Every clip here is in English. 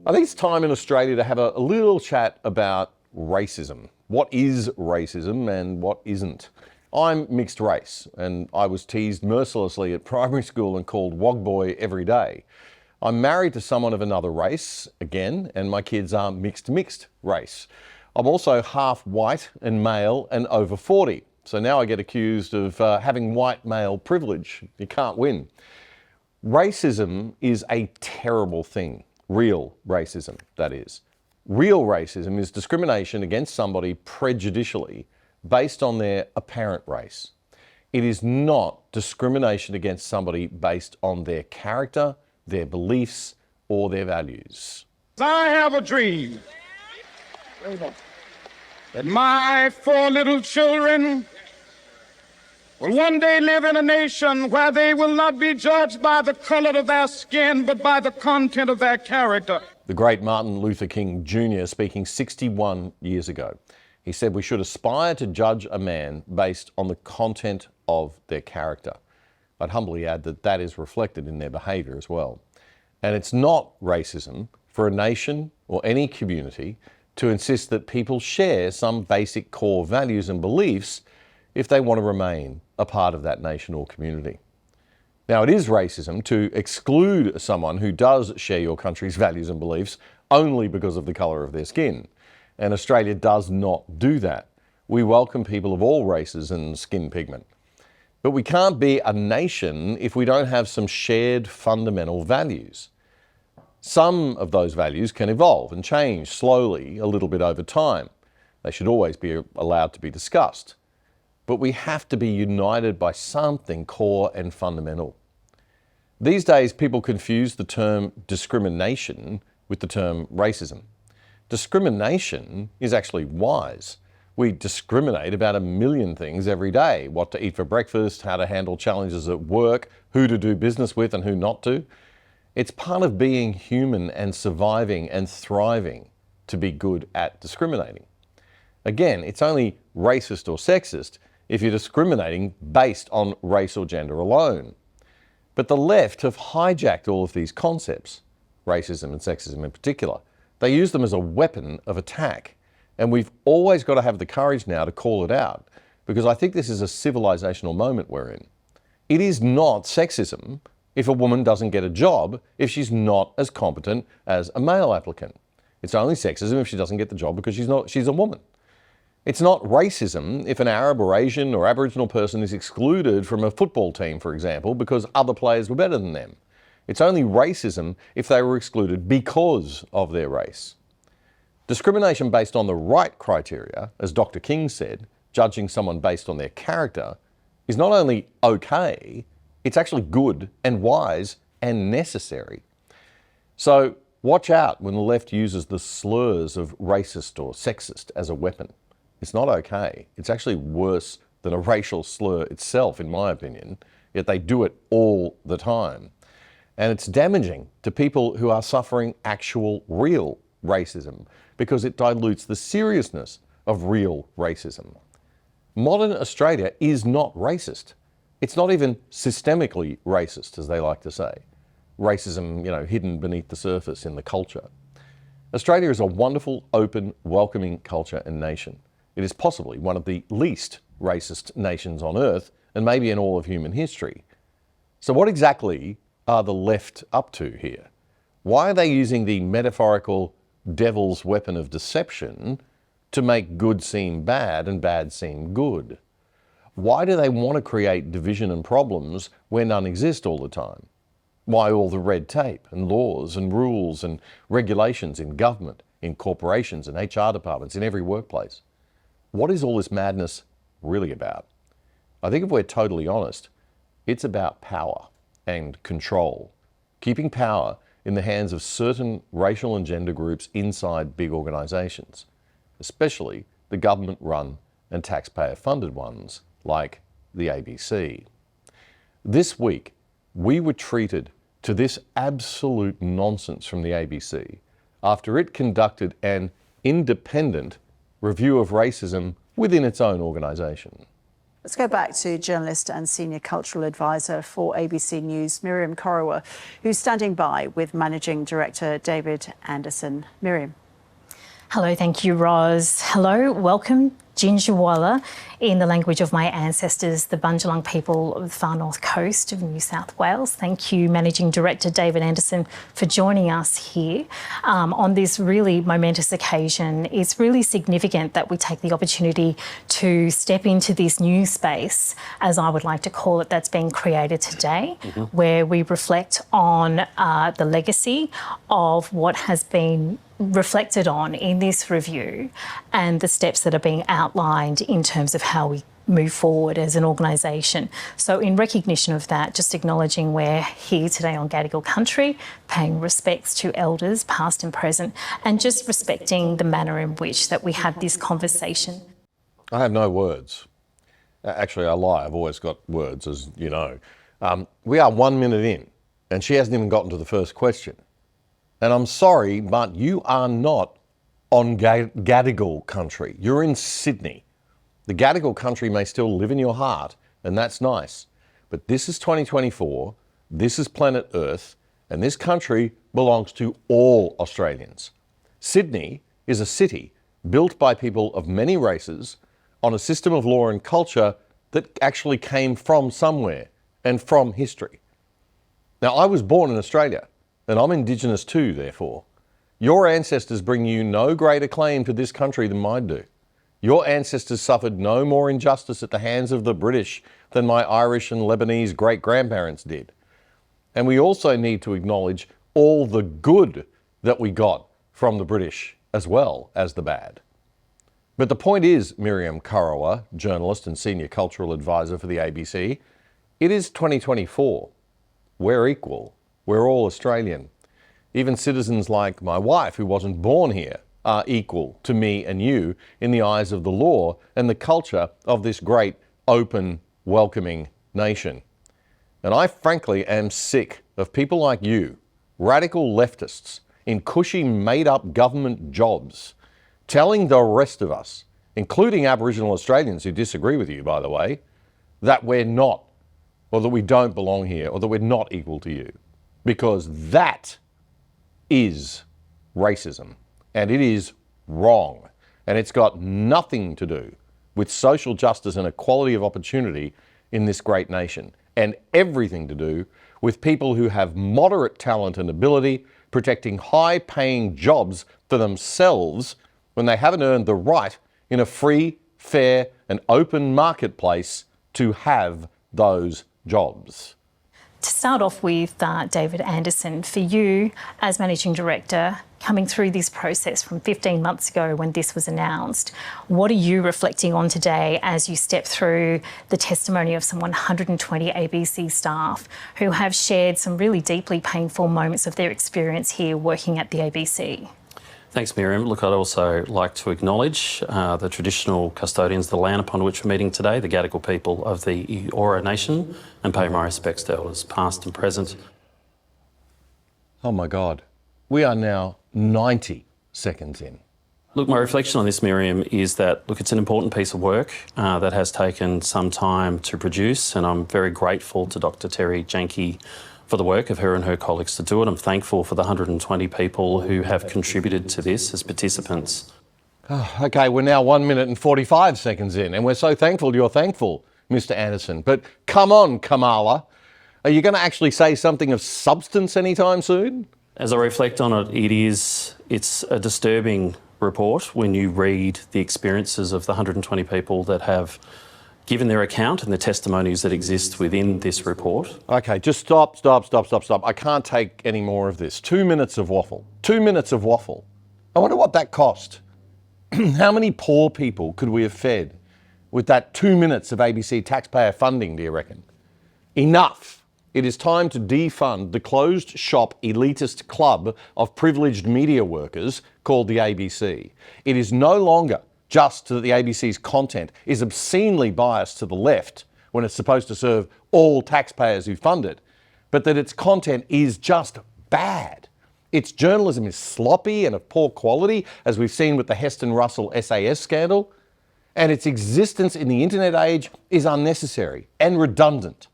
I think it's time in Australia to have a little chat about racism. What is racism and what isn't? I'm mixed race and I was teased mercilessly at primary school and called Wog Boy every day. I'm married to someone of another race, again, and my kids are mixed race. I'm also half white and male and over 40. So now I get accused of having white male privilege. You can't win. Racism is a terrible thing. Real racism, that is. Real racism is discrimination against somebody prejudicially based on their apparent race. It is not discrimination against somebody based on their character, their beliefs, or their values. I have a dream that my 4 little children will one day live in a nation where they will not be judged by the color of their skin, but by the content of their character. The great Martin Luther King Jr. speaking 61 years ago. He said we should aspire to judge a man based on the content of their character. I'd humbly add that that is reflected in their behaviour as well. And it's not racism for a nation or any community to insist that people share some basic core values and beliefs if they want to remain a part of that nation or community. Now, it is racism to exclude someone who does share your country's values and beliefs only because of the colour of their skin. And Australia does not do that. We welcome people of all races and skin pigment. But we can't be a nation if we don't have some shared fundamental values. Some of those values can evolve and change slowly a little bit over time. They should always be allowed to be discussed. But we have to be united by something core and fundamental. These days, people confuse the term discrimination with the term racism. Discrimination is actually wise. We discriminate about 1 million things every day: what to eat for breakfast, how to handle challenges at work, who to do business with and who not to. It's part of being human and surviving and thriving to be good at discriminating. Again, it's only racist or sexist if you're discriminating based on race or gender alone. But the left have hijacked all of these concepts, racism and sexism in particular. They use them as a weapon of attack. And we've always got to have the courage now to call it out, because I think this is a civilizational moment we're in. It is not sexism if a woman doesn't get a job if she's not as competent as a male applicant. It's only sexism if she doesn't get the job because she's a woman. It's not racism if an Arab or Asian or Aboriginal person is excluded from a football team, for example, because other players were better than them. It's only racism if they were excluded because of their race. Discrimination based on the right criteria, as Dr. King said, judging someone based on their character, is not only okay, it's actually good and wise and necessary. So watch out when the left uses the slurs of racist or sexist as a weapon. It's not okay. It's actually worse than a racial slur itself, in my opinion, yet they do it all the time. And it's damaging to people who are suffering actual, real racism because it dilutes the seriousness of real racism. Modern Australia is not racist. It's not even systemically racist, as they like to say. Racism, hidden beneath the surface in the culture. Australia is a wonderful, open, welcoming culture and nation. It is possibly one of the least racist nations on earth, and maybe in all of human history. So what exactly are the left up to here? Why are they using the metaphorical devil's weapon of deception to make good seem bad and bad seem good? Why do they want to create division and problems where none exist all the time? Why all the red tape and laws and rules and regulations in government, in corporations and HR departments, in every workplace? What is all this madness really about? I think if we're totally honest, it's about power and control, keeping power in the hands of certain racial and gender groups inside big organisations, especially the government-run and taxpayer-funded ones like the ABC. This week, we were treated to this absolute nonsense from the ABC after it conducted an independent review of racism within its own organisation. Let's go back to journalist and senior cultural advisor for ABC News, Miriam Korowa, who's standing by with Managing Director David Anderson. Miriam. Hello, thank you, Roz. Hello, welcome, Jinjawala, in the language of my ancestors, the Bundjalung people of the far north coast of New South Wales. Thank you, Managing Director David Anderson, for joining us here on this really momentous occasion. It's really significant that we take the opportunity to step into this new space, as I would like to call it, that's been created today, where we reflect on the legacy of what has been reflected on in this review and the steps that are being outlined in terms of how we move forward as an organisation. So in recognition of that, just acknowledging we're here today on Gadigal country, paying respects to elders past and present, and just respecting the manner in which that we have this conversation. I have no words. Actually, I lie. I've always got words, as you know. We are 1 minute in, and she hasn't even gotten to the first question. And I'm sorry, but you are not on Gadigal country. You're in Sydney. The Gadigal country may still live in your heart, and that's nice. But this is 2024, this is planet Earth, and this country belongs to all Australians. Sydney is a city built by people of many races on a system of law and culture that actually came from somewhere and from history. Now, I was born in Australia, and I'm Indigenous too, therefore. Your ancestors bring you no greater claim to this country than mine do. Your ancestors suffered no more injustice at the hands of the British than my Irish and Lebanese great-grandparents did. And we also need to acknowledge all the good that we got from the British as well as the bad. But the point is, Miriam Korowa, journalist and senior cultural advisor for the ABC, it is 2024. We're equal. We're all Australian. Even citizens like my wife, who wasn't born here, are equal to me and you in the eyes of the law and the culture of this great, open, welcoming nation. And I frankly am sick of people like you, radical leftists in cushy, made-up government jobs, telling the rest of us, including Aboriginal Australians who disagree with you, by the way, that we're not, or that we don't belong here, or that we're not equal to you. Because that is racism, and it is wrong, and it's got nothing to do with social justice and equality of opportunity in this great nation, and everything to do with people who have moderate talent and ability protecting high-paying jobs for themselves when they haven't earned the right in a free, fair and open marketplace to have those jobs. To start off with, David Anderson, for you as Managing Director, coming through this process from 15 months ago when this was announced, what are you reflecting on today as you step through the testimony of some 120 ABC staff who have shared some really deeply painful moments of their experience here working at the ABC? Thanks, Miriam. Look, I'd also like to acknowledge the traditional custodians of the land upon which we're meeting today, the Gadigal people of the Eora Nation, and pay my respects to elders past and present. Oh my God, we are now 90 seconds in. Look, my reflection on this, Miriam, is that, look, it's an important piece of work that has taken some time to produce, and I'm very grateful to Dr. Terry Janke for the work of her and her colleagues to do it. I'm thankful for the 120 people who have contributed to this as participants. Oh, okay, we're now 1 minute and 45 seconds in, and we're so thankful you're thankful, Mr. Anderson. But come on, Kamala, are you going to actually say something of substance anytime soon? As I reflect on it, it's a disturbing report when you read the experiences of the 120 people that have given their account and the testimonies that exist within this report. Okay, just stop. I can't take any more of this. 2 minutes of waffle. 2 minutes of waffle. I wonder what that cost. How many poor people could we have fed with that 2 minutes of ABC taxpayer funding, do you reckon? Enough. It is time to defund the closed shop elitist club of privileged media workers called the ABC. It is no longer just that the ABC's content is obscenely biased to the left when it's supposed to serve all taxpayers who fund it, but that its content is just bad. Its journalism is sloppy and of poor quality, as we've seen with the Heston Russell SAS scandal. And its existence in the internet age is unnecessary and redundant.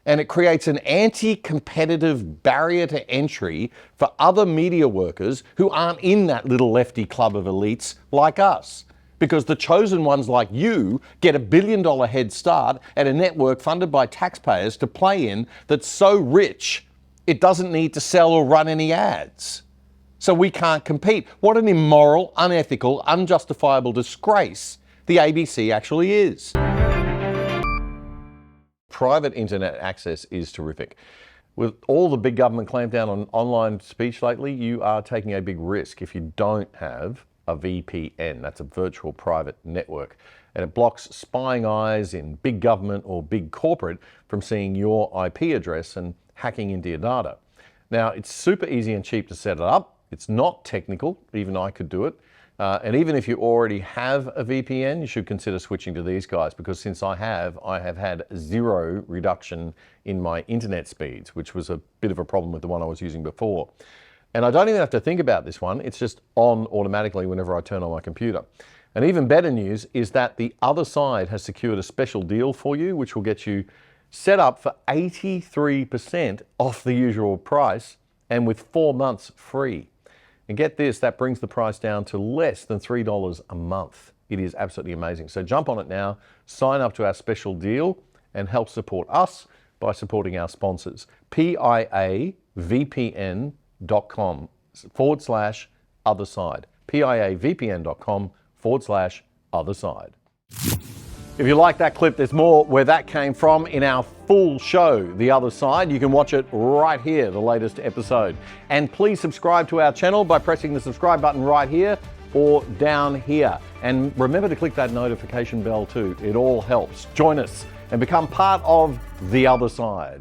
And it creates an anti-competitive barrier to entry for other media workers who aren't in that little lefty club of elites like us. Because the chosen ones like you get $1 billion head start at a network funded by taxpayers to play in that's so rich it doesn't need to sell or run any ads. So we can't compete. What an immoral, unethical, unjustifiable disgrace the ABC actually is. Private internet access is terrific. With all the big government clampdown on online speech lately, you are taking a big risk if you don't have a VPN. That's a virtual private network. And it blocks spying eyes in big government or big corporate from seeing your IP address and hacking into your data. Now, it's super easy and cheap to set it up. It's not technical. Even I could do it. And even if you already have a VPN, you should consider switching to these guys, because since I have had zero reduction in my internet speeds, which was a bit of a problem with the one I was using before. And I don't even have to think about this one. It's just on automatically whenever I turn on my computer. And even better news is that the other side has secured a special deal for you, which will get you set up for 83% off the usual price and with 4 months free. And get this, that brings the price down to less than $3 a month. It is absolutely amazing. So jump on it now, sign up to our special deal, and help support us by supporting our sponsors. piavpn.com/otherside. piavpn.com/otherside. If you like that clip, there's more where that came from in our full show, The Other Side. You can watch it right here, the latest episode. And please subscribe to our channel by pressing the subscribe button right here or down here. And remember to click that notification bell too. It all helps. Join us and become part of The Other Side.